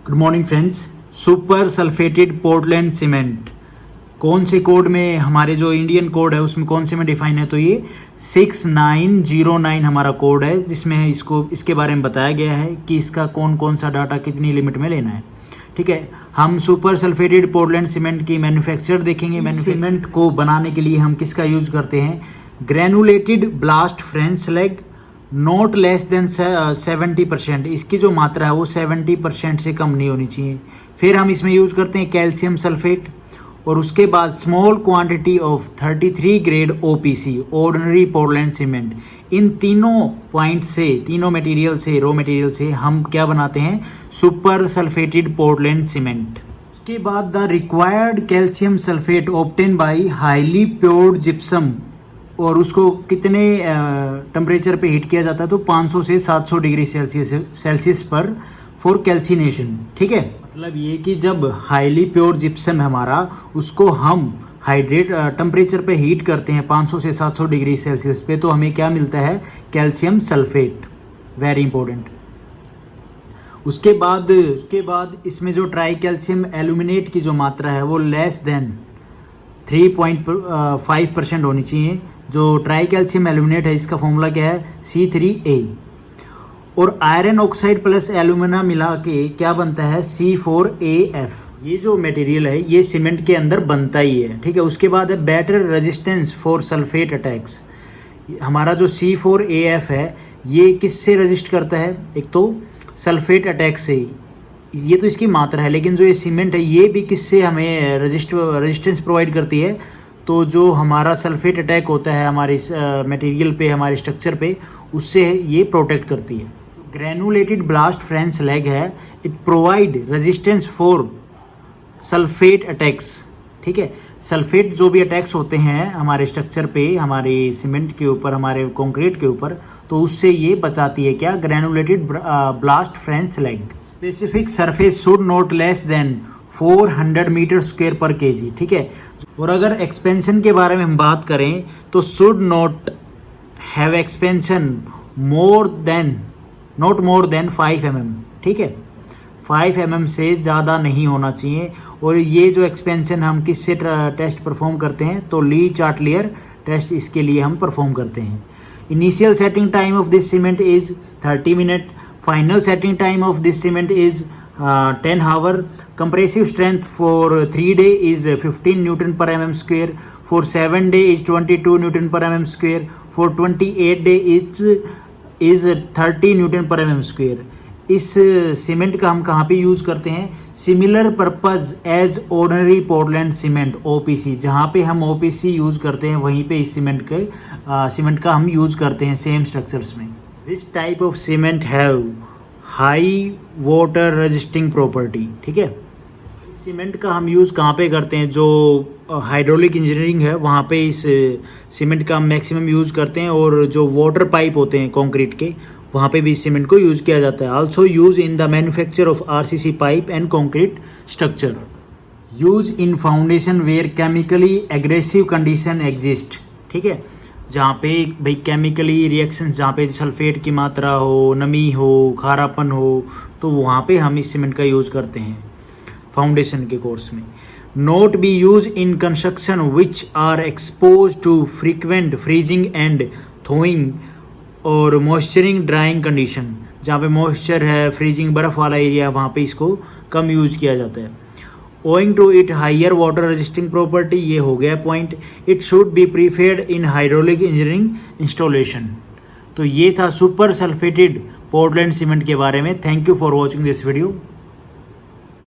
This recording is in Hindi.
Good morning friends. Super sulphated Portland cement कौन से कोड में, हमारे जो इंडियन कोड है उसमें कौन से में डिफाइन है, तो ये 6909 हमारा कोड है, जिसमें इसके बारे में बताया गया है कि इसका कौन कौन सा डाटा कितनी लिमिट में लेना है। ठीक है, हम सुपर सल्फेटेड पोर्टलैंड सीमेंट की मैन्युफैक्चर देखेंगे। सीमेंट को बनाने के लिए हम किसका यूज करते हैं, granulated blast furnace slag, not less then 70%। इसकी जो मात्रा है वो 70% से कम नहीं होनी चाहिए। फिर हम इसमें यूज़ करते हैं कैल्शियम सल्फेट, और उसके बाद small quantity of 33 grade OPC, ordinary Portland cement. इन तीनों पॉइंट से, तीनों मटेरियल से, रॉ मटेरियल से हम क्या बनाते हैं, सुपर सल्फेटेड पोर्टलैंड सीमेंट। उसके बाद the required calcium sulphate obtain by highly pure gypsum, और उसको कितने टेम्परेचर पे हीट किया जाता है, तो 500 से 700 डिग्री सेल्सियस पर फॉर कैल्सिनेशन। ठीक है, मतलब ये कि जब हाईली प्योर जिप्सम है हमारा, उसको हम हाइड्रेट टेम्परेचर पे हीट करते हैं 500 से 700 डिग्री सेल्सियस पे, तो हमें क्या मिलता है, कैल्शियम सल्फेट। Very important. उसके बाद इसमें जो ट्राई कैल्शियम एल्यूमिनेट की जो मात्रा है वो लेस देन 3.5% होनी चाहिए। जो ट्राई कैल्शियम एल्यूमिनेट है, इसका फॉर्मूला क्या है, C3A। और आयरन ऑक्साइड प्लस एल्यूमिना मिला के क्या बनता है, C4AF। ये जो मटेरियल है ये सीमेंट के अंदर बनता ही है। ठीक है, उसके बाद है better resistance for sulphate attacks. हमारा जो C4AF है ये किससे रजिस्ट करता है, एक तो सल्फेट अटैक से, ये तो इसकी मात्रा है, लेकिन जो ये सीमेंट है ये भी किससे हमें रेजिस्टेंस प्रोवाइड करती है, तो जो हमारा सल्फेट अटैक होता है हमारे मटेरियल पे, हमारे स्ट्रक्चर पे, उससे ये प्रोटेक्ट करती है। ग्रेनुलेटेड ब्लास्ट फ्रेंच स्लैग है, it provide resistance for sulphate attacks. ठीक है, सल्फेट जो भी अटैक्स होते हैं हमारे स्ट्रक्चर पे, हमारे सीमेंट के ऊपर, हमारे कंक्रीट के ऊपर, तो उससे ये बचाती है क्या, granulated blast furnace slag. Specific surface should not less than 400 metre square per KG. ठीक है, और अगर एक्सपेंशन के बारे में हम बात करें तो should not have expansion not more than 5 mm। ठीक है, 5 mm से ज़्यादा नहीं होना चाहिए। और ये जो एक्सपेंशन हम किससे टेस्ट परफॉर्म करते हैं, तो ली चार्टलियर टेस्ट, इसके लिए हम परफॉर्म करते हैं। Initial setting time of this cement is 30 minute, final setting time of this cement is 10 hour. Compressive strength for 3 days is 15 Newton per mm square. For 7 days is 22 Newton per mm square. For 28 days is 30 Newton per mm square. इस सीमेंट का हम कहाँ पे यूज़ करते हैं, similar purpose as ordinary Portland cement OPC। जहाँ पे हम OPC यूज़ करते हैं वहीं पे इस सीमेंट का हम यूज़ करते हैं सेम स्ट्रक्चर्स में। This type of cement have high water resisting property. ठीक है, सीमेंट का हम यूज़ कहाँ पे करते हैं, जो हाइड्रोलिक इंजीनियरिंग है वहाँ पे इस सीमेंट का हम मैक्सिमम यूज़ करते हैं, और जो वाटर पाइप होते हैं कंक्रीट के, वहाँ पे भी इस सीमेंट को यूज़ किया जाता है। Also use in the manufacture of RCC pipe and concrete structure. Use in foundation where chemically aggressive condition exist. ठीक है, जहाँ पे भाई केमिकली रिएक्शंस, जहाँ पे सल्फेट की मात्रा हो, नमी हो, खारापन हो, तो वहाँ पे हम इस सीमेंट का यूज़ करते हैं फाउंडेशन के कोर्स में। Note be used in construction which are exposed to frequent freezing and thawing or moisturing drawing condition. जहाँ पे मॉइस्चर है, फ्रीजिंग, बर्फ़ वाला एरिया, वहाँ पे इसको कम यूज़ किया जाता है। Owing to it higher water resisting property, ये हो गया point. It should be preferred in hydraulic engineering installation. तो ये था सुपर सल्फेटेड पोर्टलैंड सीमेंट के बारे में। Thank you for watching this video.